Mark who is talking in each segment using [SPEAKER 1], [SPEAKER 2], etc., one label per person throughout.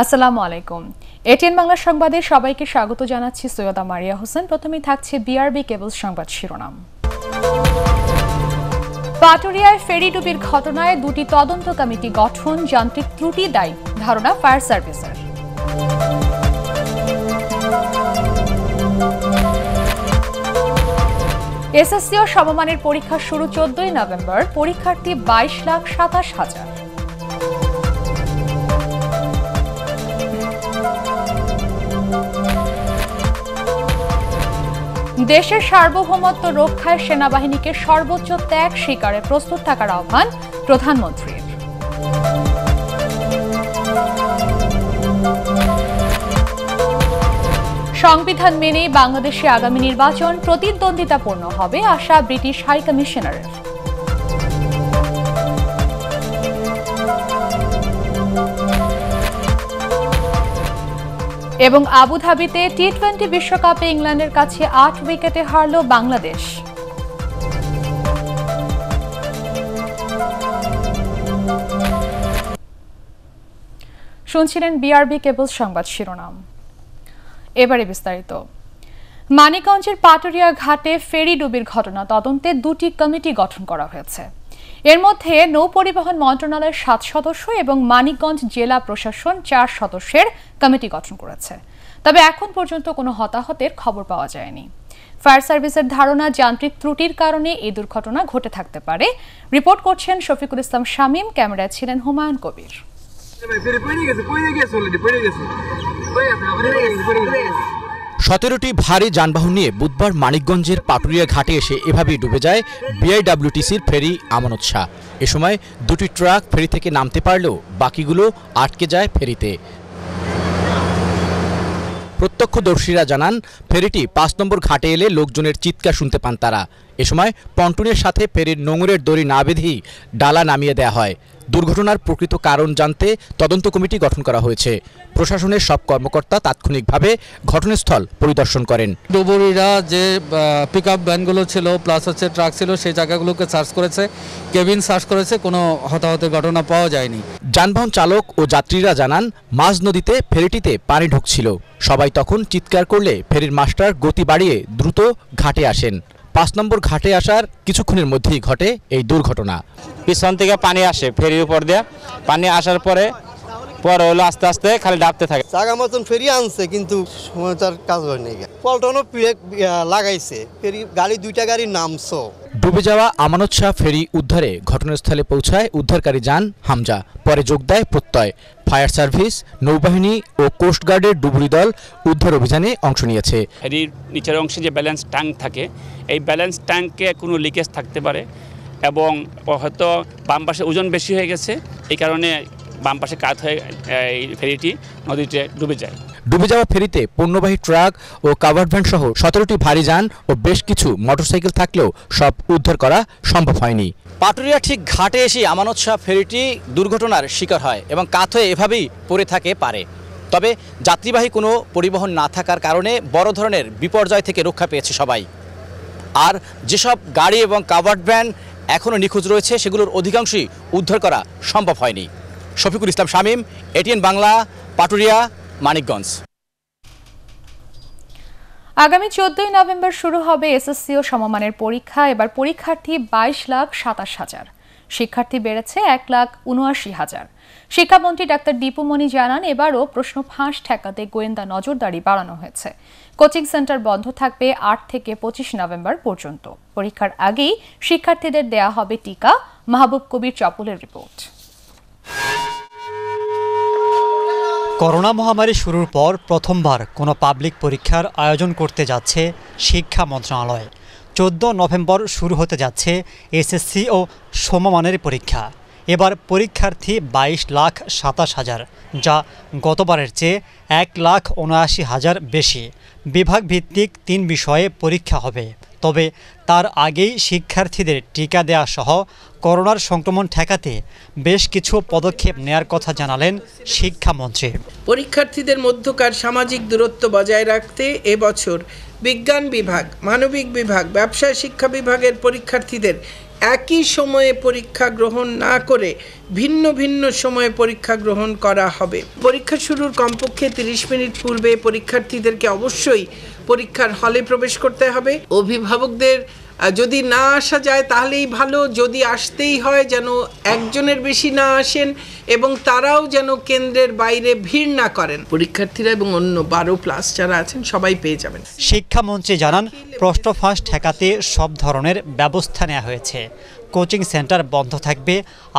[SPEAKER 1] আসসালামু আলাইকুম। এটিএন বাংলা সংবাদে সবাইকে স্বাগত জানাচ্ছি। সৈয়দা মারিয়া হোসেন। প্রথমেই থাকছে বিআরবি কেবলস সংবাদ শিরোনাম। পাটুরিয়ায় ফেরি ডুবির ঘটনায় দুটি তদন্ত কমিটি গঠন, যান্ত্রিক ত্রুটি দায়ী ধারণা ফায়ার সার্ভিসের। এসএসসি ও সমমানের পরীক্ষা শুরু 14 নভেম্বর, পরীক্ষার্থী 22,27,000। দেশের সার্বভৌমত্ব রক্ষায় সেনাবাহিনীকে সর্বোচ্চ ত্যাগ স্বীকারে প্রস্তুত থাকার আহ্বান প্রধানমন্ত্রীর। সংবিধান মেনে বাংলাদেশে আগামী নির্বাচন প্রতিদ্বন্দ্বিতাপূর্ণ হবে আশা ব্রিটিশ হাই কমিশনারের। এবং আবুধাবিতে টি-20 বিশ্বকাপে ইংল্যান্ডের কাছে 8 উইকেটে হারল বাংলাদেশ। শুনছিলেন বিআরবি কেবলস সংবাদ শিরোনাম। এবারে বিস্তারিত। মানিকগঞ্জের পাটুরিয়া ঘাটে ফেরি ডুবির ঘটনা তদন্তে দুটি কমিটি গঠন করা হয়েছে। এর মধ্যে নৌ পরিবহন মন্ত্রণালয়ের 7 সদস্য এবং মানিকগঞ্জ জেলা প্রশাসন 4 সদস্যের কমিটি গঠন করেছে। তবে এখন পর্যন্ত কোনো হতাহতের খবর পাওয়া যায়নি। ফায়ার সার্ভিসের ধারণা, যান্ত্রিক ত্রুটির কারণে এই দুর্ঘটনা ঘটে থাকতে পারে। রিপোর্ট করছেন শফিকুল ইসলাম শামীম, ক্যামেরায় ছিলেন হুমায়ুন কবির।
[SPEAKER 2] 17টি ভারী যানবাহন নিয়ে বুধবার মানিকগঞ্জের পাটুরিয়া ঘাটে এসে এভাবেই ডুবে যায় বিআইডব্লিউটিসির ফেরি আমানত শাহ। এ সময় দুটি ট্রাক ফেরি থেকে নামতে পারলেও বাকিগুলো আটকে যায় ফেরিতে। প্রত্যক্ষদর্শীরা জানান, ফেরিটি 5 নম্বর ঘাটে এলে লোকজনের চিৎকার শুনতে পান তারা। এ সময় পন্টুনের সাথে ফেরির নোঙরের দড়ি না বেঁধেই ডালা নামিয়ে দেওয়া হয়। দুর্ঘটনার প্রকৃত কারণ জানতে তদন্ত কমিটি গঠন করা হয়েছে। প্রশাসনের সব কর্মকর্তা তাৎক্ষণিকভাবে ঘটনাস্থল পরিদর্শন করেন।
[SPEAKER 3] ডুবুরিরা যে পিকআপ ভ্যানগুলো ছিল প্লাস ট্রাক ছিল সেই জায়গাগুলোকে সার্চ করেছে, কেবিন সার্চ করেছে, কোনো হতাহতের ঘটনা পাওয়া যায়নি।
[SPEAKER 2] যানবাহন চালক ও যাত্রীরা জানান, মাঝ নদীতে ফেরিটিতে পানি ঢুকছিল। সবাই তখন চিৎকার করলে ফেরির মাস্টার গতি বাড়িয়ে দ্রুত ঘাটে আসেন। 5 নম্বর ঘাটে আসার কিছুক্ষণের মধ্যেই ঘটে এই দুর্ঘটনা।
[SPEAKER 4] পিছন থেকে পানি আসে ফেরির উপর দিয়ে, পানি আসার পরে হলো আস্তে আস্তে খালি ডাবতে থাকে।
[SPEAKER 5] জায়গা মতন ফেরি আনছে কিন্তু সময়টার কাজ হয়নি। পল্টনও লাগাইছে, ফেরি গাড়ি 2টা গাড়ি নামছো।
[SPEAKER 2] ডুবে যাওয়া আমানত শাহ ফেরি উদ্ধারে ঘটনাস্থলে পৌঁছায় উদ্ধারকারী যান হামজা। পরে যোগ দেয় প্রত্যয়। ফায়ার সার্ভিস, নৌবাহিনী ও কোস্টগার্ডের ডুবুরি দল উদ্ধার অভিযানে অংশ নিয়েছে।
[SPEAKER 6] ফেরির নিচের অংশে যে ব্যালেন্স ট্যাঙ্ক থাকে, এই ব্যালেন্স ট্যাঙ্কে কোনো লিকেজ থাকতে পারে এবং হয়তো বাম পাশে ওজন বেশি হয়ে গেছে, এই কারণে বাম পাশে কাত হয়ে এই ফেরিটি নদীতে ডুবে যায়।
[SPEAKER 2] ডুবে যাওয়া ফেরিতে পণ্যবাহী ট্রাক ও কাভার্ড ভ্যান সহ 17টি ভারী যান ও বেশ কিছু মোটরসাইকেল থাকলেও সব উদ্ধার করা সম্ভব হয়নি।
[SPEAKER 7] পাটুরিয়া ঠিক ঘাটে এসে আমানত শাহ ফেরিটি দুর্ঘটনার শিকার হয় এবং কাত হয়ে এভাবেই পড়ে থাকে পারে। তবে যাত্রীবাহী কোনো পরিবহন না থাকার কারণে বড় ধরনের বিপর্যয় থেকে রক্ষা পেয়েছে সবাই। আর যেসব গাড়ি এবং কাভার্ড ভ্যান এখনও নিখোঁজ রয়েছে সেগুলোর অধিকাংশই উদ্ধার করা সম্ভব হয়নি। শফিকুল ইসলাম শামীম, এটিএন বাংলা, পাটুরিয়া, মানিকগঞ্জ।
[SPEAKER 1] আগামী 14 নভেম্বর শুরু হবে এসএসসি ও সমমানের পরীক্ষা। এবার পরীক্ষার্থী 22,27,000। শিক্ষার্থী বেড়েছে 1,79,000। শিক্ষামন্ত্রী ডাক্তার দীপু মনি জানান, এবারও প্রশ্ন ফাঁস ঠেকাতে গোয়েন্দা নজরদারি বাড়ানো হয়েছে। কোচিং সেন্টার বন্ধ থাকবে 8 থেকে 25 নভেম্বর পর্যন্ত। পরীক্ষার আগেই শিক্ষার্থীদের দেয়া হবে টিকা। মাহবুব কবির চপলের রিপোর্ট।
[SPEAKER 8] করোনা মহামারী শুরুর পর প্রথমবার কোনো পাবলিক পরীক্ষার আয়োজন করতে যাচ্ছে শিক্ষা মন্ত্রণালয়। 14 নভেম্বর শুরু হতে যাচ্ছে এসএসসি ও সমমানের পরীক্ষা। এবার পরীক্ষার্থী 22,27,000, যা গতবারের চেয়ে 1,79,000 বেশি। বিভাগ ভিত্তিক 3 বিষয়ে পরীক্ষা হবে। তবে তার আগেই শিক্ষার্থীদের টিকা দেয়া সহ করোনার সংক্রমণ ঠেকাতে বেশ কিছু পদক্ষেপ নেয়ার কথা জানালেন শিক্ষামন্ত্রী।
[SPEAKER 9] পরীক্ষার্থীদের মধ্যকার সামাজিক দূরত্ব বজায় রাখতে এবছর বিজ্ঞান বিভাগ, মানবিক বিভাগ, ব্যবসায় শিক্ষা বিভাগের পরীক্ষার্থীদের একই সময়ে পরীক্ষা গ্রহণ না করে ভিন্ন ভিন্ন সময়ে পরীক্ষা গ্রহণ করা হবে। পরীক্ষা শুরুর কমপক্ষে 30 মিনিট পূর্বে পরীক্ষার্থীদেরকে অবশ্যই পরীক্ষার হলে প্রবেশ করতে হবে। অভিভাবকদের যদি না আসা যায় তাহলেই ভালো, যদি আসতেই হয় যেন একজনের বেশি না আসেন এবং তারাও যেন কেন্দ্রের বাইরে ভিড় না করেন। পরীক্ষার্থীরা এবং অন্য 12+ যারা আছেন সবাই পেয়ে যাবেন।
[SPEAKER 8] শিক্ষামন্ত্রী জানান প্রশ্ন ফাঁস ঠেকাতে সব ধরনের ব্যবস্থা নেওয়া হয়েছে। কোচিং সেন্টার বন্ধ থাকবে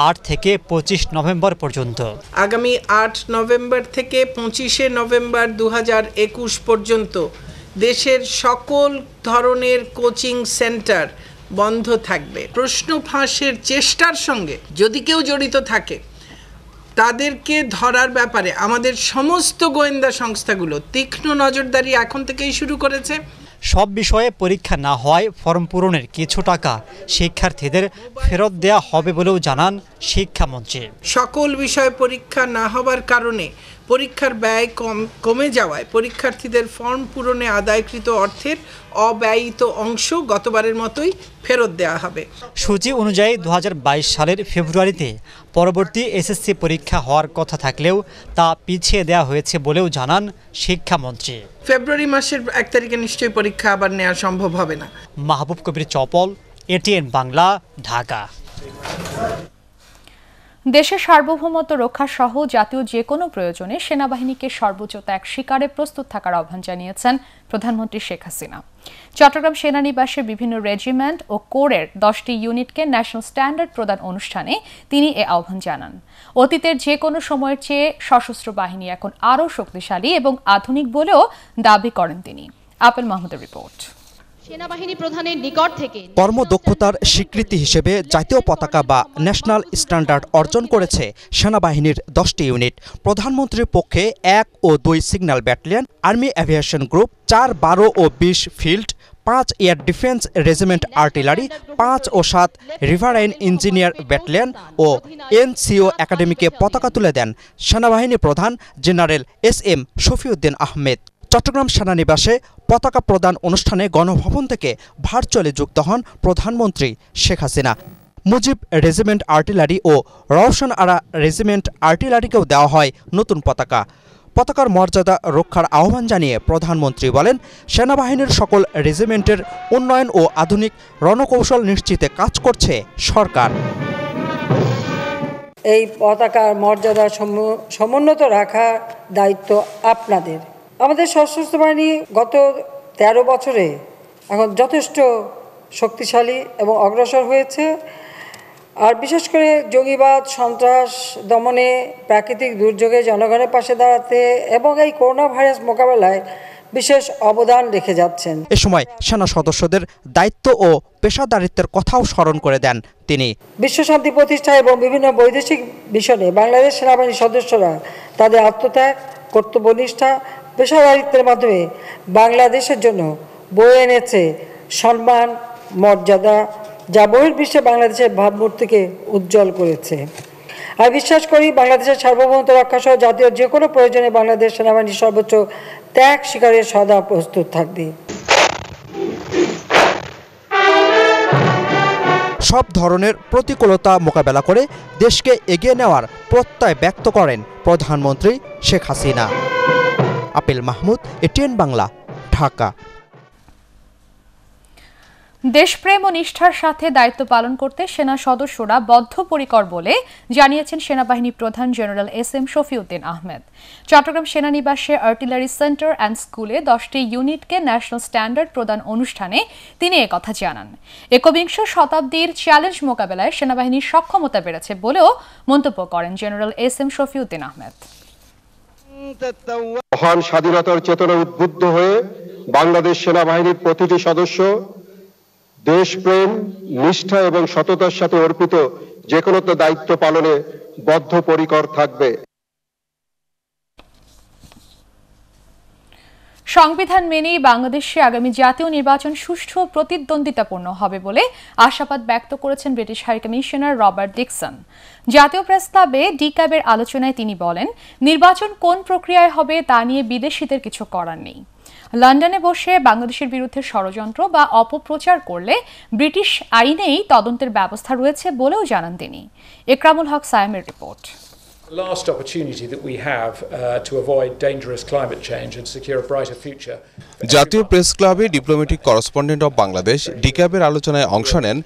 [SPEAKER 8] 8 থেকে 25 নভেম্বর পর্যন্ত।
[SPEAKER 9] আগামী 8 নভেম্বর থেকে 25 নভেম্বর 2021 পর্যন্ত দেশের সকল ধরনের কোচিং সেন্টার বন্ধ থাকবে। প্রশ্ন ফাঁসের চেষ্টার সঙ্গে যদি কেউ জড়িত থাকে তাদেরকে ধরার ব্যাপারে আমাদের সমস্ত গোয়েন্দা সংস্থাগুলো তীক্ষ্ণ নজরদারি এখন থেকেই শুরু করেছে।
[SPEAKER 8] সব বিষয়ে পরীক্ষা না হওয়ায় ফর্ম পূরণের কিছু টাকা শিক্ষার্থীদের ফেরত দেওয়া হবে বলেও জানান শিক্ষামন্ত্রী।
[SPEAKER 9] সকল বিষয়ে পরীক্ষা না হবার কারণে পরীক্ষার ব্যয় কমে যাওয়ায় পরীক্ষার্থীদের ফর্ম পূরণে আদায়কৃত অর্থের অব্যয়িত অংশ গতবারের মতোই ফেরত দেওয়া হবে।
[SPEAKER 8] সূচি অনুযায়ী 2022 সালের ফেব্রুয়ারিতে পরবর্তী এসএসসি পরীক্ষা হওয়ার কথা থাকলেও তা পিছিয়ে দেওয়া হয়েছে বলেও জানান শিক্ষামন্ত্রী।
[SPEAKER 9] ফেব্রুয়ারি মাসের 1 তারিখে নিশ্চয়ই পরীক্ষা আবার নেওয়া সম্ভব হবে না।
[SPEAKER 8] মাহবুব কবির চপল, এটিএন বাংলা, ঢাকা।
[SPEAKER 1] দেশের সার্বভৌমত্ব রক্ষা সহ জাতীয় যে কোনো প্রয়োজনে সেনাবাহিনীকে সর্বোচ্চ ত্যাগ স্বীকারে প্রস্তুত থাকার আহ্বান জানিয়েছেন প্রধানমন্ত্রী শেখ হাসিনা। চট্টগ্রাম সেনানিবাসের বিভিন্ন রেজিমেন্ট ও কোরের 10টি ইউনিটকে ন্যাশনাল স্ট্যান্ডার্ড প্রদান অনুষ্ঠানে তিনি এ আহ্বান জানান। অতীতের যে কোনো সময়ের চেয়ে সশস্ত্র বাহিনী এখন আরও শক্তিশালী এবং আধুনিক বলেও দাবি করেন তিনি। আপেল মাহমুদের রিপোর্ট।
[SPEAKER 10] সেনাবাহিনী প্রধানের নিকট থেকে
[SPEAKER 11] কর্মদক্ষতার স্বীকৃতি হিসেবে জাতীয় পতাকা বা ন্যাশনাল স্ট্যান্ডার্ড অর্জন করেছে সেনাবাহিনীর 10টি ইউনিট। প্রধানমন্ত্রীর পক্ষে 1 ও 2 signal battalion, army aviation group, 4, 12 ও 20 field, 5 air defence regiment artillery, 5 ও 7 রিভারাইন ইঞ্জিনিয়ার ব্যাটালিয়ন ও এনসিও একাডেমিকে পতাকা তুলে দেন সেনাবাহিনী প্রধান জেনারেল SM শফিউদ্দিন আহমেদ। চট্টগ্রাম সেনানিবাসে পতাকা প্রদান অনুষ্ঠানে গণভবন থেকে ভার্চুয়ালি যুক্ত হন প্রধানমন্ত্রী শেখ হাসিনা। মুজিব রেজিমেন্ট আর্টিলারি ও রওশন আরা রেজিমেন্ট আর্টিলারিকেও দেওয়া হয় নতুন পতাকা। পতাকার মর্যাদা রক্ষার আহ্বান জানিয়ে প্রধানমন্ত্রী বলেন, সেনাবাহিনীর সকল রেজিমেন্টের উন্নয়ন ও আধুনিক রণকৌশল নিশ্চিতে কাজ করছে সরকার।
[SPEAKER 12] এই পতাকার মর্যাদা সমুন্নত রাখার দায়িত্ব আপনাদের। আমাদের সশস্ত্র বাহিনী গত 13 বছরে এখন যথেষ্ট শক্তিশালী এবং অগ্রসর হয়েছে। আর বিশেষ করে জঙ্গিবাদ, সন্ত্রাস দমনে, প্রাকৃতিক দুর্যোগে জনগণের পাশে দাঁড়াতে এবং এই করোনা ভাইরাস মোকাবেলায় বিশেষ অবদান রেখে যাচ্ছেন।
[SPEAKER 11] এ সময় সেনা সদস্যদের দায়িত্ব ও পেশাদারিত্বের কথাও স্মরণ করে দেন তিনি।
[SPEAKER 12] বিশ্বশান্তি প্রতিষ্ঠা এবং বিভিন্ন বৈদেশিক মিশনে বাংলাদেশ সেনাবাহিনীর সদস্যরা তাদের আত্মত্যাগ, কর্তব্যনিষ্ঠা, পেশাদারিত্বের মাধ্যমে বাংলাদেশের জন্য বয়ে এনেছে সম্মান, মর্যাদা, যা বহির্বিশ্বে বাংলাদেশের ভাবমূর্তিকে উজ্জ্বল করেছে। আর বিশ্বাস করি বাংলাদেশের সার্বভৌমত্ব রক্ষা সহ জাতীয় যে কোনো প্রয়োজনে বাংলাদেশ সেনাবাহিনী সর্বোচ্চ ত্যাগ স্বীকারের সদা প্রস্তুত থাকবে।
[SPEAKER 11] সব ধরনের প্রতিকূলতা মোকাবেলা করে দেশকে এগিয়ে নেওয়ার প্রত্যয় ব্যক্ত করেন প্রধানমন্ত্রী শেখ হাসিনা। আপেল মাহমুদ, এটিএন বাংলা, ঢাকা।
[SPEAKER 1] দেশপ্রেম ও নিষ্ঠার সাথে দায়িত্ব পালন করতে সেনা সদস্যরা বদ্ধপরিকর বলে জানিয়েছেন সেনাবাহিনী প্রধান জেনারেল SM শফিউদ্দিন আহমেদ। চট্টগ্রাম সেনানিবাসে আর্টিলারি সেন্টার অ্যান্ড স্কুলে 10টি ইউনিটকে ন্যাশনাল স্ট্যান্ডার্ড প্রদান অনুষ্ঠানে তিনি একথা জানান। 21শ শতাব্দীর চ্যালেঞ্জ মোকাবেলায় সেনাবাহিনীর সক্ষমতা বেড়েছে বলেও মন্তব্য করেন জেনারেল SM শফিউদ্দিন আহমেদ।
[SPEAKER 13] মহান স্বাধীনতার চেতনা উদ্বুদ্ধ হয়ে বাংলাদেশ সেনাবাহিনীর প্রতিটি সদস্য দেশপ্রেম, নিষ্ঠা এবং সততার সাথে অর্পিত যে কোনো দায়িত্ব পালনে বদ্ধপরিকর থাকবে।
[SPEAKER 1] সংবিধান মেনেই বাংলাদেশে আগামী জাতীয় নির্বাচন সুষ্ঠু ও প্রতিদ্বন্দ্বিতাপূর্ণ হবে বলে আশাবাদ ব্যক্ত করেছেন British high commissioner Robert Dickson. জাতীয় প্রেস ক্লাবে ডিক্যাবের আলোচনায় তিনি বলেন, নির্বাচন কোন প্রক্রিয়ায় হবে তা নিয়ে বিদেশিদের কিছু করার নেই। লন্ডনে বসে বাংলাদেশের বিরুদ্ধে ষড়যন্ত্র বা অপপ্রচার করলে ব্রিটিশ আইনেই তদন্তের ব্যবস্থা রয়েছে বলেও জানান তিনি। Ekramul Haque সায়েমের report.
[SPEAKER 14] Last opportunity that we have to avoid dangerous climate change and secure a brighter future.
[SPEAKER 15] জাতীয় প্রেস ক্লাবে ডিপ্লোম্যাটিক করেসপন্ডেন্ট অব বাংলাদেশ ডিক্যাবের আলোচনায় অংশ নেন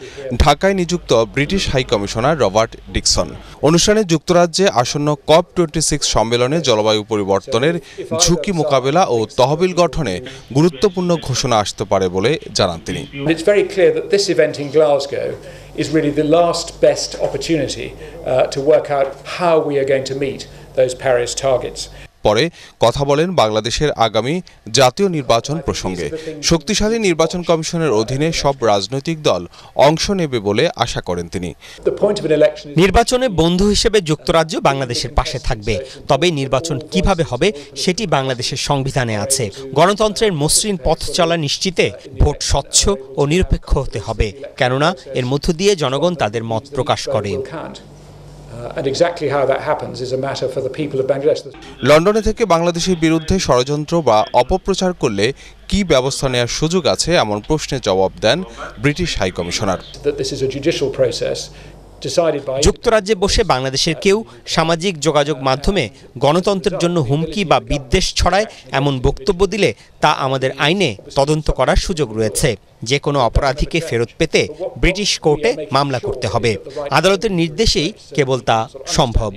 [SPEAKER 15] ঢাকায় নিযুক্ত British high commissioner Robert Dickson. অনুষ্ঠানে যুক্তরাজ্যে আসন্ন COP26 সম্মেলনে জলবায়ু পরিবর্তনের ঝুঁকি মোকাবেলা ও তহবিল গঠনে গুরুত্বপূর্ণ ঘোষণা আসতে পারে বলে জানান তিনি।
[SPEAKER 14] It's very clear that this event in Glasgow is really the last best opportunity to work out how we are going to meet those Paris targets.
[SPEAKER 15] পরে কথা বলেন বাংলাদেশের আগামী জাতীয় নির্বাচন প্রসঙ্গে। শক্তিশালী নির্বাচন কমিশনের অধীনে সব রাজনৈতিক দল অংশ নেবে বলে আশা করেন তিনি।
[SPEAKER 16] নির্বাচনে বন্ধু হিসেবে যুক্তরাজ্য বাংলাদেশের পাশে থাকবে, তবে নির্বাচন কিভাবে হবে সেটি বাংলাদেশের সংবিধানে আছে। গণতন্ত্রের মসৃণ পথ চলা নিশ্চিতে ভোট স্বচ্ছ ও নিরপেক্ষ হতে হবে, কেননা এর মধ্য দিয়ে জনগণ তাদের মত প্রকাশ করে।
[SPEAKER 14] And exactly how that happens is a matter for the people of Bangladesh.
[SPEAKER 15] লন্ডনে থেকে বাংলাদেশের বিরুদ্ধে ষড়যন্ত্র বা অপপ্রচার করলে কি ব্যবস্থা নেওয়ার সুযোগ আছে এমন প্রশ্নের জবাব দেন ব্রিটিশ হাই কমিশনার।
[SPEAKER 16] যুক্তরাজ্যে বসে বাংলাদেশের কেউ সামাজিক যোগাযোগ মাধ্যমে গণতন্ত্রের জন্য হুমকি বা বিদ্বেষ ছড়ায় এমন বক্তব্য দিলে তা আমাদের আইনে তদন্ত করার সুযোগ রয়েছে। যে কোনো অপরাধীকে ফেরত পেতে ব্রিটিশ কোর্টে মামলা করতে হবে। আদালতের নির্দেশেই কেবল তা সম্ভব।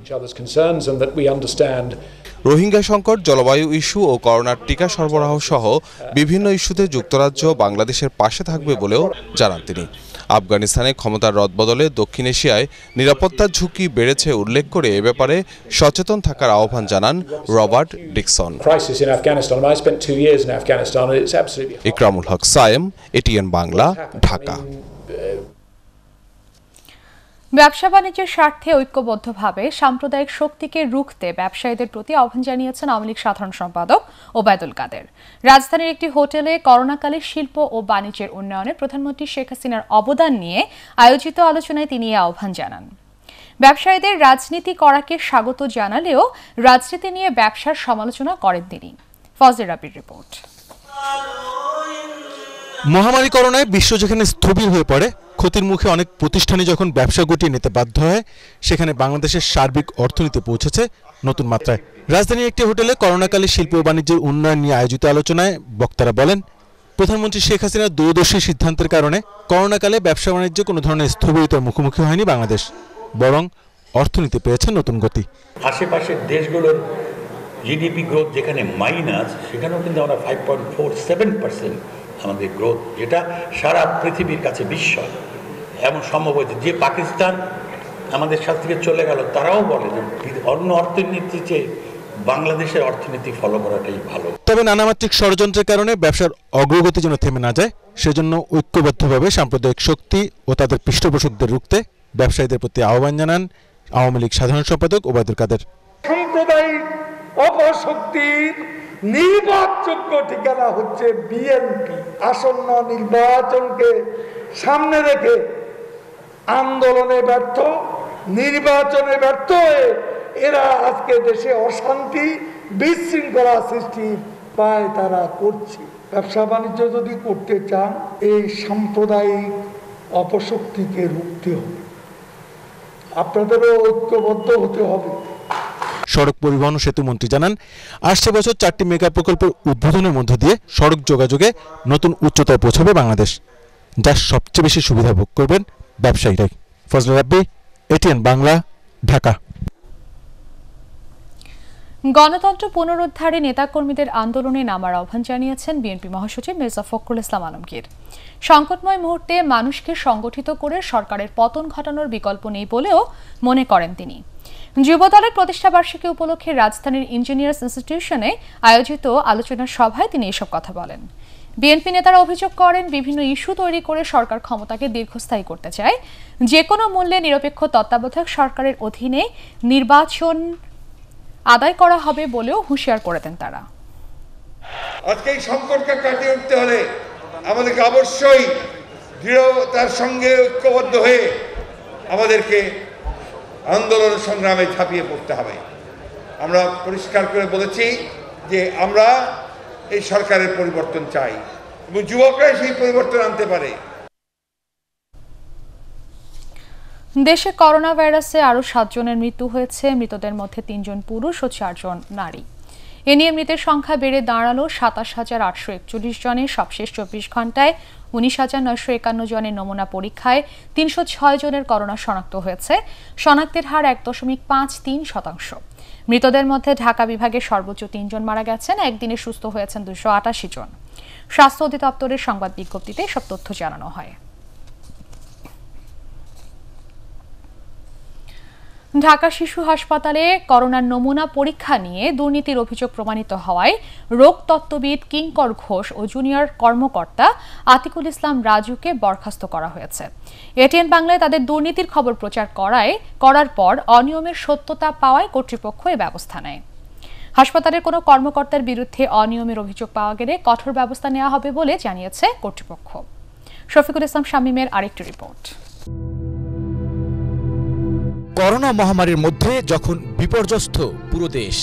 [SPEAKER 15] রোহিঙ্গা সংকট, জলবায়ু ইস্যু ও করোনার টিকা সরবরাহ সহ বিভিন্ন ইস্যুতে যুক্তরাজ্য বাংলাদেশের পাশে থাকবে বলেও জানান তিনি। আফগানিস্তানে ক্ষমতার রদবদলে দক্ষিণ এশিয়ায় নিরাপত্তার ঝুঁকি বেড়েছে উল্লেখ করে এ ব্যাপারে সচেতন থাকার আহ্বান জানান রবার্ট ডিকসন। ইকরামুল হক সায়েম, এটিএন বাংলা, ঢাকা।
[SPEAKER 1] ব্যবসা বাণিজ্যের স্বার্থে ঐক্যবদ্ধভাবে সাম্প্রদায়িক শক্তিকে রুখতে ব্যবসায়ীদের প্রতি আহ্বান জানিয়েছেন আওয়ামী লীগ সাধারণ সম্পাদক ওবায়দুল কাদের। রাজধানীর একটি হোটেলে করোনাকালে শিল্প ও বাণিজ্যের উন্নয়নে প্রধানমন্ত্রী শেখ হাসিনার অবদান নিয়ে আয়োজিত আলোচনায় তিনি এই আহ্বান জানান। ব্যবসায়ীদের রাজনীতি করাকে স্বাগত জানালেও রাজনীতি নিয়ে ব্যবসার সমালোচনা করেন তিনি। ফজলে রাব্বির রিপোর্ট।
[SPEAKER 17] মহামারী করোনায় বিশ্ব যেখানে স্থবির হয়ে পড়ে, ক্ষতির মুখে অনেক প্রতিষ্ঠানই যখন ব্যবসা গুটিয়ে নিতে বাধ্য হয়, সেখানে বাংলাদেশের সার্বিক অর্থনীতি পৌঁছেছে নতুন মাত্রায়। রাজধানীর একটি হোটেলে করোনাকালে শিল্প ও বাণিজ্যের উন্নয়ন নিয়ে আয়োজিত আলোচনায় বক্তারা বলেন, প্রধানমন্ত্রী শেখ হাসিনার দূরদর্শী সিদ্ধান্তের কারণে করোনাকালে ব্যবসা বাণিজ্য কোনো ধরনের স্থবিরতার মুখোমুখি হয়নি বাংলাদেশ, বরং অর্থনীতি পেয়েছে নতুন গতি।
[SPEAKER 18] আশেপাশের দেশগুলোর জিডিপি গ্রোথ যেখানে মাইনাস, সেখানেও কিন্তু আমরা 5.47% আমাদের গ্রোথ, যেটা সারা পৃথিবীর কাছে বিস্ময়। এমন সম্ভব হয়েছে যে পাকিস্তান আমাদের সাথে থেকে চলে গেল, তারাও বলে যে অন্য অর্থনীতির চেয়ে বাংলাদেশের অর্থনীতি ফলো করাটাই ভালো।
[SPEAKER 17] তবে নানামাত্রিক ষড়যন্ত্রের কারণে ব্যবসার অগ্রগতি যেন থেমে না যায়, সেজন্য ঐক্যবদ্ধভাবে সাম্প্রদায়িক শক্তি ও তাদের পৃষ্ঠপোষকদের রুখতে ব্যবসায়ীদের প্রতি আহ্বান জানান আওয়ামী লীগ সাধারণ সম্পাদক ওবায়দুল কাদের।
[SPEAKER 19] সাম্প্রদায়িক অপশক্তির নির্বাচযোগ্য ঠিকানা হচ্ছে বিএনপি। আসন্ন নির্বাচনকে সামনে রেখে আন্দোলনে ব্যর্থ, নির্বাচনে ব্যর্থ হয়ে এরা আজকে দেশে অশান্তি, বিশৃঙ্খলা সৃষ্টি পায় তারা করছে। ব্যবসা বাণিজ্য যদি করতে চান, এই সাম্প্রদায়িক অপশক্তিকে রুখতে হবে, আপনাদেরও ঐক্যবদ্ধ হতে হবে।
[SPEAKER 17] সড়ক পরিবহন ও সেতু মন্ত্রী জানান, আসছে বছর 4টি মেগা প্রকল্পের উদ্বোধনের মধ্য দিয়ে সড়ক যোগাযোগে নতুন উচ্চতায় পৌঁছাবে বাংলাদেশ, যার সবচেয়ে বেশি সুবিধা ভোগ করবেন ব্যবসায়ীরাই। ফজলে রাব্বি, এটিএন বাংলা, ঢাকা।
[SPEAKER 1] গণতন্ত্র পুনরুদ্ধারে নেতাকর্মীদের আন্দোলনে নামার আহ্বান জানিয়েছেন বিএনপি মহাসচিব মির্জা ফখরুল ইসলাম আলমগীর। সংকটময় মুহূর্তে মানুষকে সংগঠিত করে সরকারের পতন ঘটানোর বিকল্প নেই বলেও মনে করেন তিনি। যুবদলের প্রতিষ্ঠাবার্ষিকী উপলক্ষে রাজধানীর ইঞ্জিনিয়ার্স ইনস্টিটিউশনে আয়োজিত আলোচনা সভায় তিনি এসব কথা বলেন। বিএনপি নেতারা অভিযোগ করেন, বিভিন্ন ইস্যু তৈরি করে সরকার ক্ষমতাকে দীর্ঘস্থায়ী করতে চায়, যে কোনো মূল্যে নিরপেক্ষ তত্ত্বাবধায়ক সরকারের অধীনে নির্বাচন আদায় করা হবে বলেও হুঁশিয়ার করে দেন তারা।
[SPEAKER 20] আজকে এই সংকটকে কাটিয়ে উঠতে হলে আমাদেরকে অবশ্যই দৃঢ়তার সঙ্গে ঐক্যবদ্ধ হয়ে আমাদেরকে আন্দোলন সংগ্রামে ঝাঁপিয়ে পড়তে হবে। আমরা পরিষ্কার করে বলেছি যে আমরা এই সরকারের পরিবর্তন চাই এবং যুবকরাই সেই পরিবর্তন আনতে পারে।
[SPEAKER 1] দেশে করোনা ভাইরাসে আরও 7 জনের মৃত্যু হয়েছে। মৃতদের মধ্যে 3 জন পুরুষ ও 4 জন নারী। এ নিয়ে মৃতের সংখ্যা বেড়ে দাঁড়ালো 27,841 জনে। সবশেষ 24 ঘন্টায় 19,951 জনের নমুনা পরীক্ষায় 306 জনের করোনা শনাক্ত হয়েছে। শনাক্তের হার 1.53%। মৃতদের মধ্যে ঢাকা বিভাগে সর্বোচ্চ 3 জন মারা গেছেন। একদিনে সুস্থ হয়েছেন 288 জন। স্বাস্থ্য অধিদপ্তরের সংবাদ বিজ্ঞপ্তিতে সব তথ্য জানানো হয়। ঢাকা শিশু হাসপাতালে করোনার নমুনা পরীক্ষা নিয়ে দুর্নীতির অভিযোগ প্রমাণিত হওয়ায় রোগতত্ত্ববিদ কিঙ্কর ঘোষ ও জুনিয়র কর্মকর্তা আতিকুল ইসলাম রাজুকে বরখাস্ত করা হয়েছে। এটিএন বাংলায় তাদের দুর্নীতির খবর প্রচার করার পর অনিয়মের সত্যতা পাওয়ায় কর্তৃপক্ষ এ ব্যবস্থা নেয়। হাসপাতালের কোনো কর্মকর্তার বিরুদ্ধে অনিয়মের অভিযোগ পাওয়া গেলে কঠোর ব্যবস্থা নেওয়া হবে বলে জানিয়েছে কর্তৃপক্ষ। শফিকুল ইসলাম শামীমের আরেকটি রিপোর্ট।
[SPEAKER 2] করোনা মহামারীর মধ্যে যখন বিপর্যস্ত পুরো দেশ,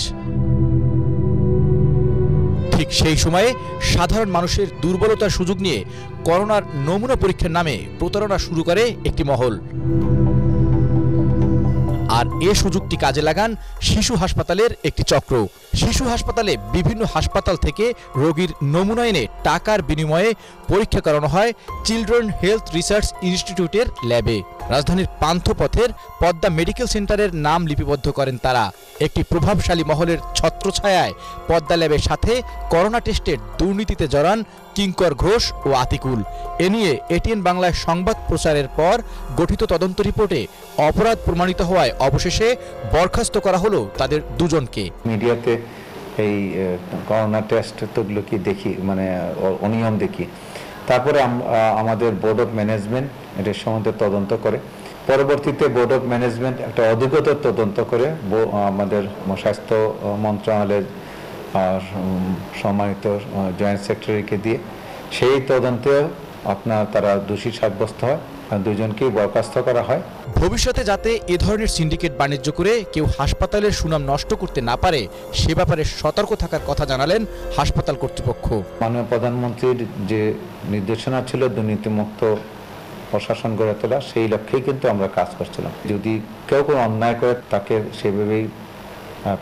[SPEAKER 2] ঠিক সেই সময়ে সাধারণ মানুষের দুর্বলতার সুযোগ নিয়ে করোনার নমুনা পরীক্ষার নামে প্রতারণা শুরু করে একটি মহল। আর এ সুযোগটি কাজে লাগান শিশু হাসপাতালের একটি চক্র। শিশু হাসপাতালে বিভিন্ন হাসপাতাল থেকে রোগীর নমুনা এনে টাকার বিনিময়ে পরীক্ষা করানো হয় চিলড্রেন হেলথ রিসার্চ ইনস্টিটিউটের ল্যাবে। রাজধানীর পান্থপথের পদ্মা মেডিকেল সেন্টারের নাম লিপিবদ্ধ করেন তারা। একটি প্রভাবশালী মহলের ছত্রছায়ায় পদ্মা ল্যাবের সাথে করোনা টেস্টের দুর্নীতিতে জড়ান কিঙ্কর ঘোষ ও আতিকুল। এ নিয়ে এটিএন বাংলায় সংবাদ প্রচারের পর গঠিত তদন্ত রিপোর্টে অপরাধ প্রমাণিত হওয়ায় অবশেষে বরখাস্ত করা হলো তাদের দুজনকে।
[SPEAKER 21] মিডিয়াতে এই করোনা টেস্ট তোগুলো কি দেখি, মানে অনিয়ম দেখি। তারপরে আমাদের বোর্ড অফ ম্যানেজমেন্ট এটার সম্বন্ধে তদন্ত করে। পরবর্তীতে বোর্ড অফ ম্যানেজমেন্ট একটা অধিকতর তদন্ত করে আমাদের স্বাস্থ্য মন্ত্রণালয়ের সম্মানিত জয়েন্ট সেক্রেটারিকে দিয়ে সেই তদন্তে তারা দোষী সাব্যস্ত হয়, দুজনকেই বরখাস্ত করা হয়।
[SPEAKER 2] ভবিষ্যতে যাতে এ ধরনের সিন্ডিকেট বাণিজ্য করে কেউ হাসপাতালের সুনাম নষ্ট করতে না পারে সে ব্যাপারে সতর্ক থাকার কথা জানালেন হাসপাতাল কর্তৃপক্ষ।
[SPEAKER 21] মাননীয় প্রধানমন্ত্রীর যে নির্দেশনা ছিল দুর্নীতিমুক্ত প্রশাসন গড়ে তোলা, সেই লক্ষ্যেই কিন্তু আমরা কাজ করছিলাম। যদি কেউ কোনো অন্যায় করে তাকে সেভাবেই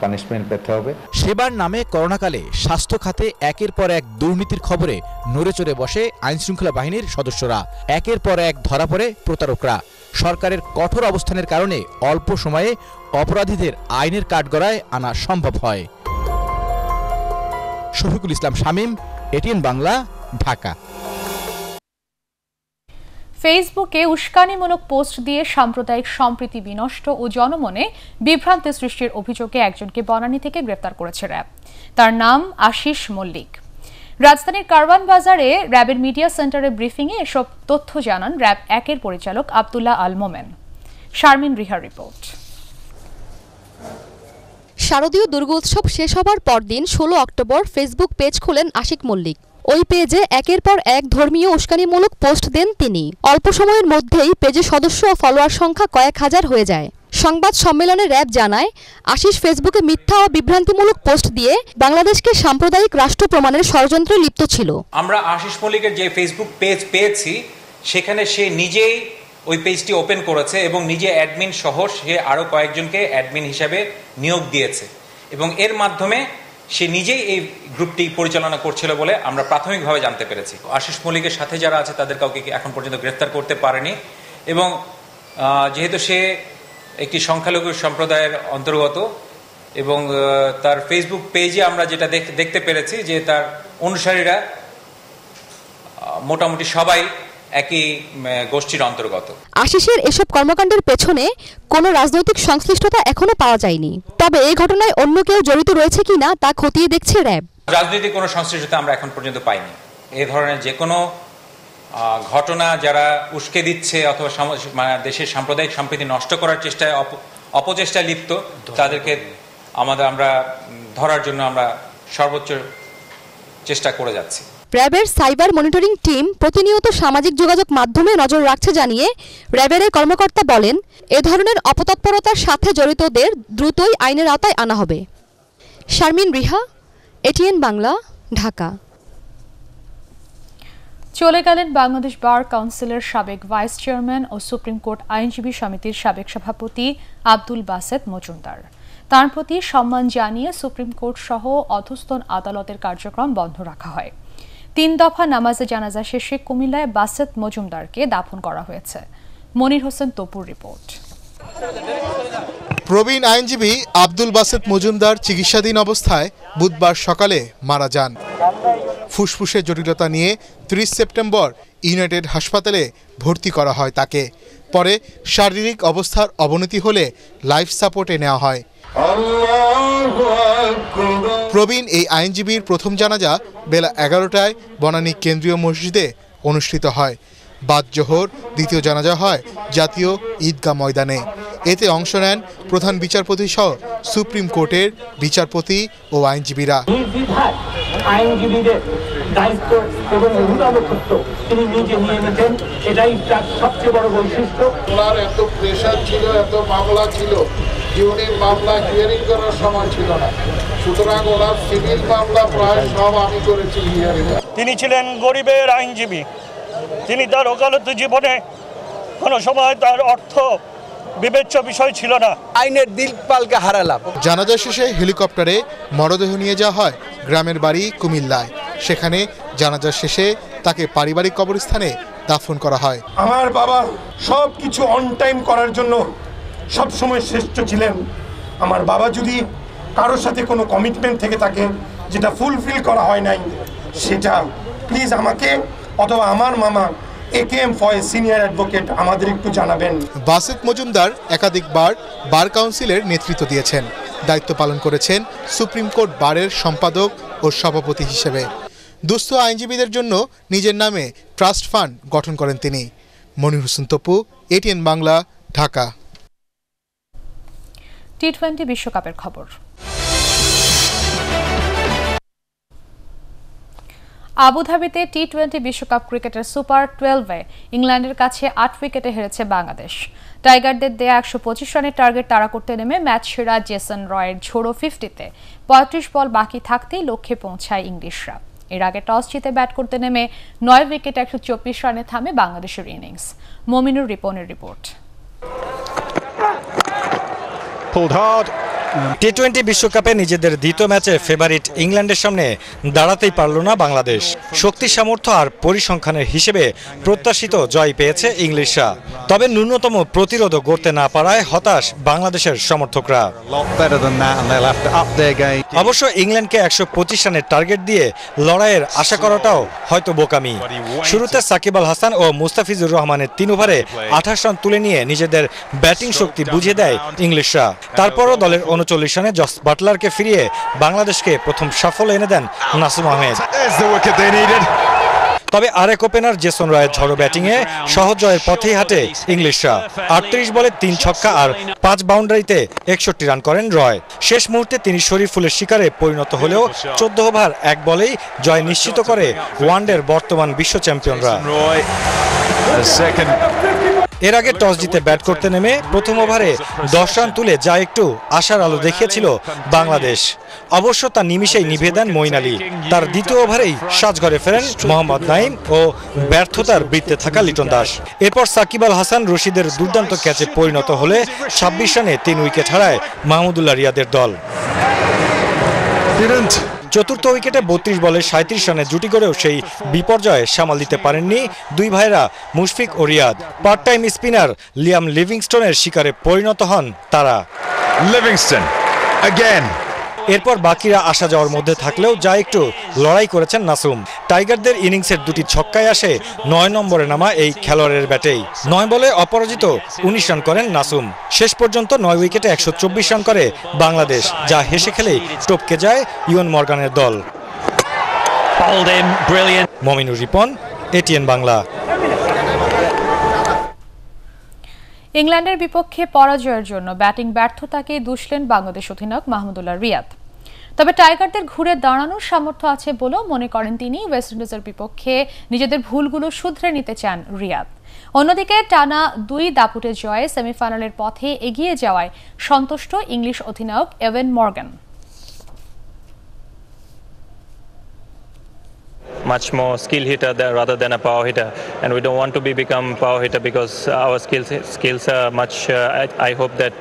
[SPEAKER 21] পানিশমেন্ট পেতে হবে।
[SPEAKER 2] সেবার নামে করোনাকালে স্বাস্থ্য খাতে একের পর এক দুর্নীতির খবরে নড়েচড়ে বসে আইনশৃঙ্খলা বাহিনীর সদস্যরা। একের পর এক ধরা পড়ে প্রতারকরা। সরকারের কঠোর অবস্থানের কারণে অল্প সময়ে অপরাধীদের আইনের কাঠগড়ায় আনা সম্ভব হয়। শফিকুল ইসলাম শামীম, এটিএন বাংলা, ঢাকা।
[SPEAKER 1] ফেসবুকে উস্কানিমূলক পোস্ট দিয়ে সাম্প্রদায়িক সম্প্রীতি বিনষ্ট ও জনমনে বিভ্রান্তি সৃষ্টির অভিযোগে একজনকে বনানী থেকে গ্রেফতার করেছে র্যাব। তার নাম আশিস মল্লিক। রাজধানীর কারওয়ান বাজারে র্যাবের মিডিয়া সেন্টারে ব্রিফিংয়ে এসব তথ্য জানান র্যাব 1-এর পরিচালক আব্দুল্লাহ আল মোমেন। শারমিন রিহার রিপোর্ট।
[SPEAKER 22] শারদীয় দুর্গোৎসব শেষ হবার পরদিন 16 অক্টোবর ফেসবুক পেজ খোলেন আশিক মল্লিক। ওই পেজে একের পর এক ধর্মীয় উস্কানিমূলক পোস্ট দেন তিনি। অল্প সময়ের মধ্যেই পেজের সদস্য ও ফলোয়ার সংখ্যা কয়েক হাজার হয়ে যায়। সংবাদ সম্মেলনে র্যাব জানায়, আশিস ফেসবুকে মিথ্যা ও বিভ্রান্তিমূলক পোস্ট দিয়ে বাংলাদেশকে সাম্প্রদায়িক রাষ্ট্র প্রমাণের ষড়যন্ত্রে লিপ্ত ছিল।
[SPEAKER 23] আমরা আশিস মল্লিকের যে ফেসবুক পেজ পেয়েছি সেখানে সে নিজেই ওই পেজটি ওপেন করেছে এবং নিজে অ্যাডমিন সহ সে আরও কয়েকজনকে অ্যাডমিন হিসাবে নিয়োগ দিয়েছে এবং এর মাধ্যমে সে নিজেই এই গ্রুপটি পরিচালনা করছিল বলে আমরা প্রাথমিকভাবে জানতে পেরেছি। আশিস মল্লিকের সাথে যারা আছে তাদের কাউকে এখন পর্যন্ত গ্রেফতার করতে পারেনি এবং যেহেতু সে একটি সংখ্যালঘু সম্প্রদায়ের অন্তর্গত এবং তার ফেসবুক পেজে আমরা যেটা দেখতে পেরেছি যে তার অনুসারীরা মোটামুটি সবাই একই গোষ্ঠীর অন্তর্গত।
[SPEAKER 22] আশিসের এসব কর্মকাণ্ডের পেছনে কোনো রাজনৈতিক সংশ্লিষ্টতা এখনো পাওয়া যায়নি। তবে এই ঘটনায় অন্য কেউ জড়িত রয়েছে কিনা তা খতিয়ে দেখছে র্যাব।
[SPEAKER 23] রাজনৈতিক কোনো সংশ্লিষ্টতা আমরা এখন পর্যন্ত পাইনি। এই ধরনের যে কোনো ঘটনা যারা উস্কে দিচ্ছে অথবা দেশের সাম্প্রদায়িক সম্প্রীতি নষ্ট করার চেষ্টায় অপচেষ্টায় লিপ্ত তাদেরকে আমরা ধরার জন্য আমরা সর্বোচ্চ চেষ্টা করে যাচ্ছি।
[SPEAKER 22] র্যাবের সাইবার মনিটরিং টিম প্রতিনিয়ত সামাজিক যোগাযোগ মাধ্যমে নজর রাখছে জানিয়ে র্যাবের কর্মকর্তা বলেন, এ ধরনের অপতৎপরতার সাথে জড়িতদের দ্রুতই আইনের আওতায় আনা হবে। শারমিন রিহা, এটিএন বাংলা, ঢাকা।
[SPEAKER 1] চলে গেলেন বাংলাদেশ বার কাউন্সিলের সাবেক ভাইস চেয়ারম্যান ও সুপ্রিম কোর্ট আইনজীবী সমিতির সাবেক সভাপতি আব্দুল বাসেত মজুমদার। তার প্রতি সম্মান জানিয়ে সুপ্রিম কোর্ট সহ অধস্তন আদালতের কার্যক্রম বন্ধ রাখা হয়। 3 দফা নামাজে জানাজা শেষে কুমিল্লায় বাসেত মজুমদারকে দাফন করা হয়েছে। মনির হোসেন তপুর রিপোর্ট।
[SPEAKER 3] প্রবীণ আইনজীবী আব্দুল বাসেত মজুমদার চিকিৎসাধীন অবস্থায় বুধবার সকালে মারা যান। ফুসফুসে জটিলতা নিয়ে 30 সেপ্টেম্বর ইউনাইটেড হাসপাতালে ভর্তি করা হয় তাকে। পরে শারীরিক অবস্থার অবনতি হলে লাইফ সাপোর্টে নেওয়া হয়। প্রবীণ এই আইনজীবীর প্রথম জানাজা বেলা 11টায় বনানী কেন্দ্রীয় মসজিদে অনুষ্ঠিত হয়। বাদ জোহর দ্বিতীয় জানাজা হয় জাতীয় ঈদগাহ ময়দানে। এতে অংশ নেন প্রধান বিচারপতি সহ সুপ্রিম কোর্টের বিচারপতি ও আইনজীবীরা।
[SPEAKER 4] আইনজীবীদের দায়িত্ব এবং অভিভাবকত্ব তিনি নিজে নিয়ে নিতেন, এটাই তার সবচেয়ে বড় বৈশিষ্ট্য।
[SPEAKER 5] ওনার এত প্রেশার ছিল, এত মামলা ছিল যে উনি মামলা হিয়ারিং করার সময় ছিল না। সুতরাং ওনার সিভিল মামলা প্রায় সব আমি করেছি হিয়ারিং।
[SPEAKER 24] তিনি ছিলেন গরিবের আইনজীবী। তিনি তার ওকালতি জীবনে কোনো সময় তার অর্থ বিবেচ্য বিষয় ছিল না।
[SPEAKER 3] আইনের দিলপালকে হারালাম। জানাজা শেষে হেলিকপ্টারে মরদেহ নিয়ে যাওয়া হয় গ্রামের বাড়ি কুমিল্লায়। সেখানে জানাজা শেষে তাকে পারিবারিক কবরস্থানে দাফন করা হয়।
[SPEAKER 19] আমার বাবা সব কিছু অন টাইম করার জন্য সব সময় শ্রেষ্ঠ ছিলেন। আমার বাবা যদি কারোর সাথে কোনো কমিটমেন্ট থেকে থাকে যেটা ফুলফিল করা হয় নাই, সেটা প্লিজ আমাকে অথবা আমার মামা AKM ফয়েজ সিনিয়র অ্যাডভোকেট আমাদের একটু জানাবেন। বাসেত মজুমদার একাধিকবার বার কাউন্সিলের নেতৃত্ব দিয়েছেন। দায়িত্ব পালন করেছেন সুপ্রিম কোর্ট বারের সম্পাদক ও সভাপতি হিসেবে। দুস্থ আইনজীবীদের জন্য নিজের নামে ট্রাস্ট ফান্ড গঠন করেন তিনি। মনির হোসেন তপু, ATN বাংলা, ঢাকা।
[SPEAKER 1] টি20 বিশ্বকাপের খবর। আবুধাবিতে টি20 বিশ্বকাপ ক্রিকেটের সুপার 12-এ ইংল্যান্ডের কাছে 8 উইকেটে হেরেছে বাংলাদেশ। টাইগারদের দেয়া 125 রানের টার্গেট তাড়া করতে নেমে ম্যাচ সেরা জেসন রয়ের ঝোড়ো 50-তে 35 বল বাকি থাকতেই লক্ষ্যে পৌঁছায় ইংলিশরা। এর আগে টস জিতে ব্যাট করতে নেমে 9 উইকেটে 124 রানে থামে বাংলাদেশের ইনিংস। মমিনুর রিপনের রিপোর্ট।
[SPEAKER 25] টি20 বিশ্বকাপে নিজেদের দ্বিতীয় ম্যাচে ফেভারিট ইংল্যান্ডের সামনে দাঁড়াতেই পারল না বাংলাদেশ। শক্তি সামর্থ্য আর পরিসংখ্যানের হিসেবে প্রত্যাশিত জয় পেয়েছে ইংলিশরা। তবে ন্যূনতম প্রতিরোধ গড়তে না পারায় হতাশ বাংলাদেশের সমর্থকরা। অবশ্য ইংল্যান্ডকে 125 রানের টার্গেট দিয়ে লড়াইয়ের আশা করাটাও হয়তো বোকামি। শুরুতে সাকিব আল হাসান ও মুস্তাফিজুর রহমানের 3 ওভারে 28 রান তুলে নিয়ে নিজেদের ব্যাটিং শক্তি বুঝিয়ে দেয় ইংলিশরা। তারপরও দলের 39 রানে জস বাটলারকে ফিরিয়ে বাংলাদেশকে প্রথম সাফল্য এনে দেন নাসুম আহমেদ। তবে আরেক ওপেনার জেসন রয়ের ঝড়ো ব্যাটিংয়ে সহজ জয়ের পথেই হাঁটে ইংলিশরা। 38 বলে 3 ছক্কা আর 5 বাউন্ডারিতে 61 রান করেন রয়। শেষ মুহূর্তে তিনি শরীফুলের শিকারে পরিণত হলেও 14 ওভার 1 বলেই জয় নিশ্চিত করে ওয়ানডের বর্তমান বিশ্ব চ্যাম্পিয়নরা। এর আগে টস জিতে ব্যাট করতে নেমে প্রথম ওভারে 10 রান তুলে যা একটু আশার আলো দেখিয়েছিল বাংলাদেশ। অবশ্য তা নিমিষেই নিভিয়ে দেন মঈন আলী। তার দ্বিতীয় ওভারেই সাজঘরে ফেরেন মোহাম্মদ নাইম ও ব্যর্থতার বৃত্তে থাকা লিটন দাস। এরপর সাকিব আল হাসান রশিদের দুর্দান্ত ক্যাচে পরিণত হলে 26 রানে 3 উইকেট হারায় মাহমুদুল্লাহ রিয়াদের দল। চতুর্থ উইকেটে 32 বলে 37 রানের জুটি গড়েও সেই বিপর্যয়ে সামাল দিতে পারেননি দুই ভাইরা মুশফিক ও Riyad. Part time spinner Liam লিভিংস্টোনের শিকারে পরিণত হন তারা। এরপর বাকিরা আসা যাওয়ার মধ্যে থাকলেও যা একটু লড়াই করেছেন নাসুম। টাইগারদের ইনিংসের 2টি ছক্কায় আসে 9 নম্বরে নামা এই খেলোয়াড়ের ব্যাটেই। 9 বলে অপরাজিত 19 রান করেন নাসুম। শেষ পর্যন্ত 9 উইকেটে 124 রান করে বাংলাদেশ, যা হেসে খেলেই টপকে যায় ইয়ন মর্গানের দল। মমিনুর রিপন, ATN বাংলা।
[SPEAKER 1] ইংল্যান্ডের বিপক্ষে পরাজয়ের জন্য ব্যাটিং ব্যর্থতাকে দুষলেন বাংলাদেশ অধিনায়ক মাহমুদুল্লাহ রিয়াদ। তবে টাইগারদের ঘুরে দাঁড়ানোর সামর্থ্য আছে বলেও মনে করেন তিনি। ওয়েস্ট ইন্ডিজের বিপক্ষে নিজেদের ভুলগুলো শুধরে নিতে চান রিয়াদ। অন্যদিকে টানা 2 দাপুটে জয়ে সেমিফাইনালের পথে এগিয়ে যাওয়ায় সন্তুষ্ট ইংলিশ অধিনায়ক এভেন Morgan.
[SPEAKER 6] much more skill hitter there rather than a power hitter, and we don't want to become power hitter because our skills are much. I hope that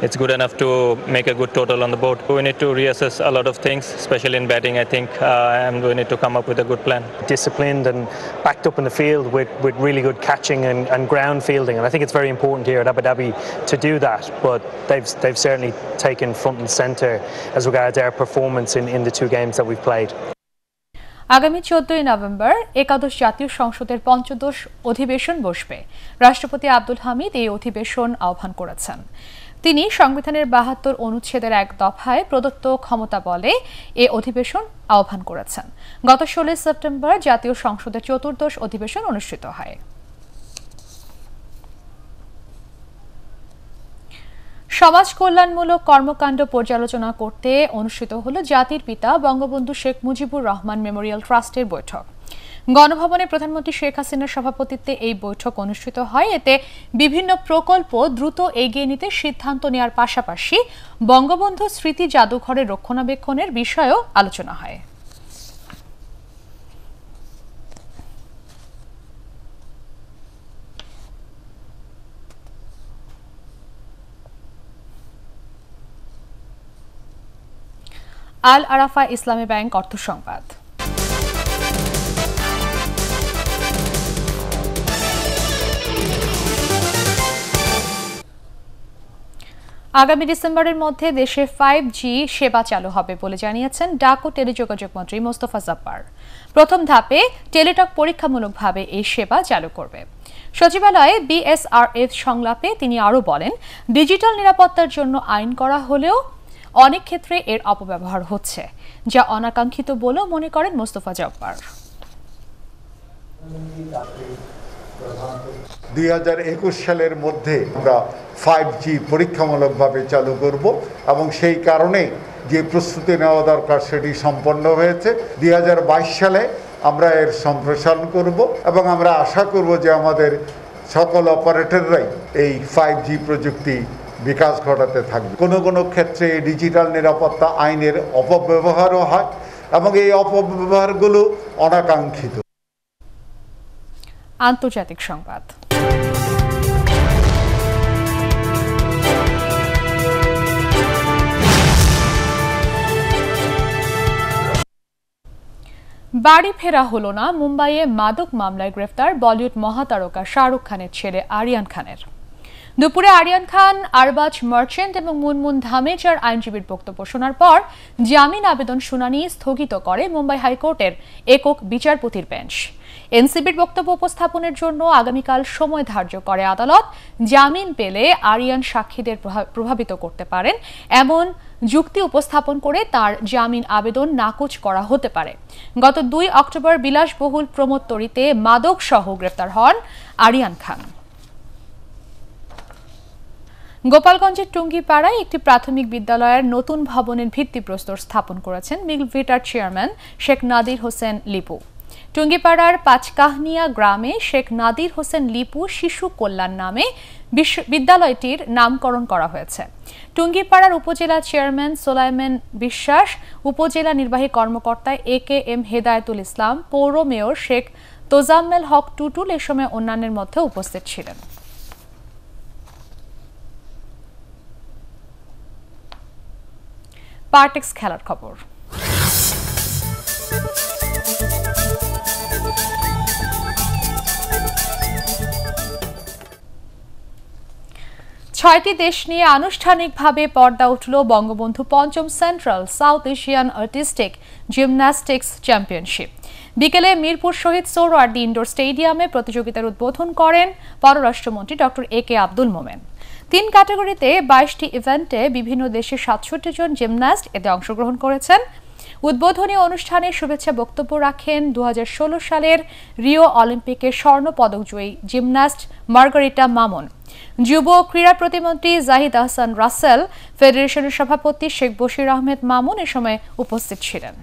[SPEAKER 6] it's good enough to make a good total on the board. We need to reassess a lot of things, especially in batting. I think, and we need to come up with a good plan.
[SPEAKER 7] Disciplined and backed up in the field with really good catching and ground fielding, and I think it's very important here at Abu Dhabi to do that. But they've certainly taken front and centre as regards their performance in the two games that we've played.
[SPEAKER 1] আগামী 14 November একাদশ জাতীয় সংসদের পঞ্চদশ অধিবেশন বসবে। রাষ্ট্রপতি আব্দুল হামিদ এই অধিবেশন আহ্বান করেছেন। তিনি সংবিধানের 72 অনুচ্ছেদের এক দফায় প্রদত্ত ক্ষমতা বলে এই অধিবেশন আহ্বান করেছেন। গত 16 সেপ্টেম্বর জাতীয় সংসদের চতুর্দশ অধিবেশন অনুষ্ঠিত হয়। সমাজ কল্যাণমূলক কর্মকাণ্ড পর্যালোচনা করতে অনুষ্ঠিত হলো জাতির পিতা বঙ্গবন্ধু শেখ মুজিবুর রহমান মেমোরিয়াল ট্রাস্টের বৈঠক। গণভবনে প্রধানমন্ত্রী শেখ হাসিনার সভাপতিত্বে এই বৈঠক অনুষ্ঠিত হয়। এতে বিভিন্ন প্রকল্প দ্রুত এগিয়ে নিতে সিদ্ধান্ত নেওয়ার পাশাপাশি বঙ্গবন্ধু স্মৃতি জাদুঘরের রক্ষণাবেক্ষণের বিষয়েও আলোচনা হয়। আল আরাফা ইসলামী ব্যাংক অর্থ সংবাদ। আগামী ডিসেম্বরের মধ্যে দেশে 5G সেবা চালু হবে বলে জানিয়েছেন ডাক ও টেলিযোগাযোগ মন্ত্রী মোস্তফা জব্বার। প্রথম ধাপে টেলিটক পরীক্ষামূলকভাবে এই সেবা চালু করবে। সচিবালয়ে বিএসআরএফ সংলাপে তিনি আরও বলেন, ডিজিটাল নিরাপত্তার জন্য আইন করা হলেও অনেক ক্ষেত্রে এর অপব্যবহার হচ্ছে, যা অনাকাঙ্ক্ষিত বলেও মনে করেন মোস্তফা জব্বার।
[SPEAKER 8] 2021 সালের মধ্যে আমরা 5G পরীক্ষামূলকভাবে চালু করব এবং সেই কারণে যে প্রস্তুতি নেওয়া দরকার সেটি সম্পন্ন হয়েছে। 2022 সালে আমরা এর সম্প্রসারণ করব এবং আমরা আশা করব যে আমাদের সকল অপারেটররাই এই 5G প্রযুক্তি বিকাশ ঘটাতে থাকবে। কোনো ক্ষেত্রে ডিজিটাল নিরাপত্তা আইনের অপব্যবহারও হয় এবং এই অপব্যবহারগুলো অনাকাঙ্ক্ষিত।
[SPEAKER 1] আন্তর্জাতিক সংবাদ। বাড়ি ফেরা হলো না মুম্বাইয়ে মাদক মামলায় গ্রেফতার বলিউড মহাতারকা শাহরুখ খানের ছেলে আরিয়ান খানের। দুপুরে আরিয়ান খান, আরবাজ মার্চেন্ট এবং মুনমুন ধামেচার আইনজীবীর বক্তব্য শোনার পর জামিন আবেদন শুনানি স্থগিত করে মুম্বাই হাইকোর্টের একক বিচারপতির বেঞ্চ। এনসিবির বক্তব্য উপস্থাপনের জন্য আগামীকাল সময় ধার্য করে আদালত। জামিন পেলে আরিয়ান সাক্ষীদের প্রভাবিত করতে পারেন এমন যুক্তি উপস্থাপন করে তার জামিন আবেদন নাকচ করা হতে পারে। গত 2 অক্টোবর বিলাসবহুল প্রমোত্তরিতে মাদক সহ গ্রেফতার হন আরিয়ান খান। গোপালগঞ্জের টুঙ্গিপাড়ায় একটি প্রাথমিক বিদ্যালয়ের নতুন ভবনের ভিত্তিপ্রস্তর স্থাপন করেছেন মিলভিটার চেয়ারম্যান শেখ নাদির হোসেন লিপু। টুঙ্গিপাড়ার পাঁচকাহনিয়া গ্রামে শেখ নাদির হোসেন লিপু শিশু কল্যাণ নামে বিদ্যালয়টির নামকরণ করা হয়েছে। টুঙ্গিপাড়ার উপজেলা চেয়ারম্যান সোলাইমান বিশ্বাস, উপজেলা নির্বাহী কর্মকর্তা AKM হেদায়েতুল ইসলাম, পৌর মেয়র শেখ তোজাম্মেল হক টুটুল এ সময় অন্যান্যের মধ্যে উপস্থিত ছিলেন। পার্টেক্স খেলার খবর। ছয়টি দেশ নিয়ে আনুষ্ঠানিকভাবে পর্দা উঠল বঙ্গবন্ধু পঞ্চম central south Asian artistic gymnastics championship. বিকেলে মিরপুর শহীদ সোহরাওয়ার্দী ইনডোর স্টেডিয়ামে প্রতিযোগিতার উদ্বোধন করেন পররাষ্ট্রমন্ত্রী ডক্টর AK আব্দুল মোমেন। 3 ক্যাটাগরিতে 22টি ইভেন্টে বিভিন্ন দেশের 67 জন জিমন্যাস্ট এতে অংশগ্রহণ করেছেন। উদ্বোধনী অনুষ্ঠানে শুভেচ্ছা বক্তব্য রাখেন 2016 সালের রিও অলিম্পিকের স্বর্ণ পদকজয়ী জিমন্যাস্ট মার্গারিটা মামুন। যুব ক্রীড়া প্রতিমন্ত্রী জাহিদ আহসান রাসেল, ফেডারেশনের সভাপতি শেখ বশির আহমেদ মামুন এ সময় উপস্থিত ছিলেন।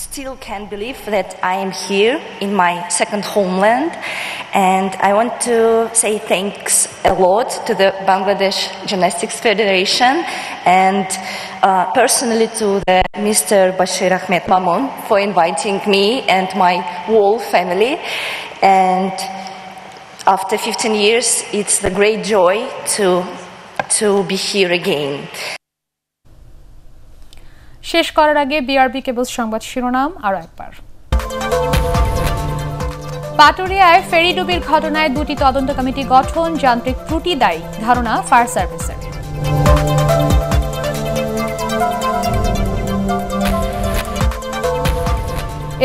[SPEAKER 9] Still can't believe that I am here in my second homeland And I want to say thanks a lot to the Bangladesh Gymnastics Federation and personally to Mr. Bashir Ahmed Mamun for inviting me and my whole family. And after 15 years, it's the great joy to be here again.
[SPEAKER 1] শেষ করার আগে BRB cables সংবাদ শিরোনাম আরো একবার। পাটুরিয়ায় ফেরি ডুবির ঘটনায় দুটি তদন্ত কমিটি গঠন, যান্ত্রিক ত্রুটি দায়ী ধারণা ফায়ার সার্ভিসের।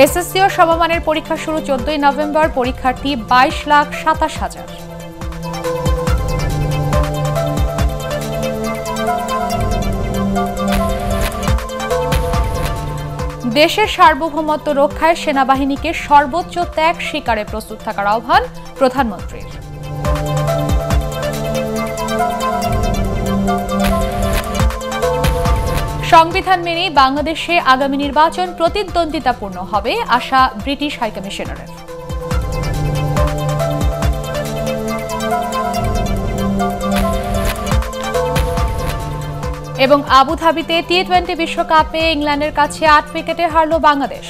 [SPEAKER 1] এসএসসি ও সমমানের পরীক্ষা শুরু 14 নভেম্বর, পরীক্ষার্থী 22,27,000। দেশের সার্বভৌমত্ব রক্ষায় সেনাবাহিনীকে সর্বোচ্চ ত্যাগ স্বীকারে প্রস্তুত থাকার আহ্বান প্রধানমন্ত্রীর। সংবিধান মেনে বাংলাদেশে আগামী নির্বাচন প্রতিদ্বন্দ্বিতাপূর্ণ হবে আশা ব্রিটিশ হাইকমিশনারের। এবং আবুধাবিতে টি-20 বিশ্বকাপে ইংল্যান্ডের কাছে 8 উইকেটে হারল বাংলাদেশ।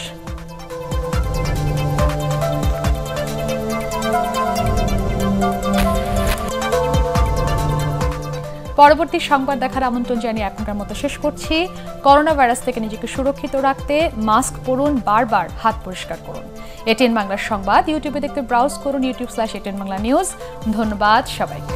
[SPEAKER 1] পরবর্তী সংবাদ দেখার আমন্ত্রণ জানিয়ে এখনকার মতো শেষ করছি। করোনা ভাইরাস থেকে নিজেকে সুরক্ষিত রাখতে মাস্ক পরুন, বারবার হাত পরিষ্কার করুন। এটিএন বাংলার সংবাদ ইউটিউবে দেখতে ব্রাউজ করুন youtube/ATN Bangla News। ধন্যবাদ সবাইকে।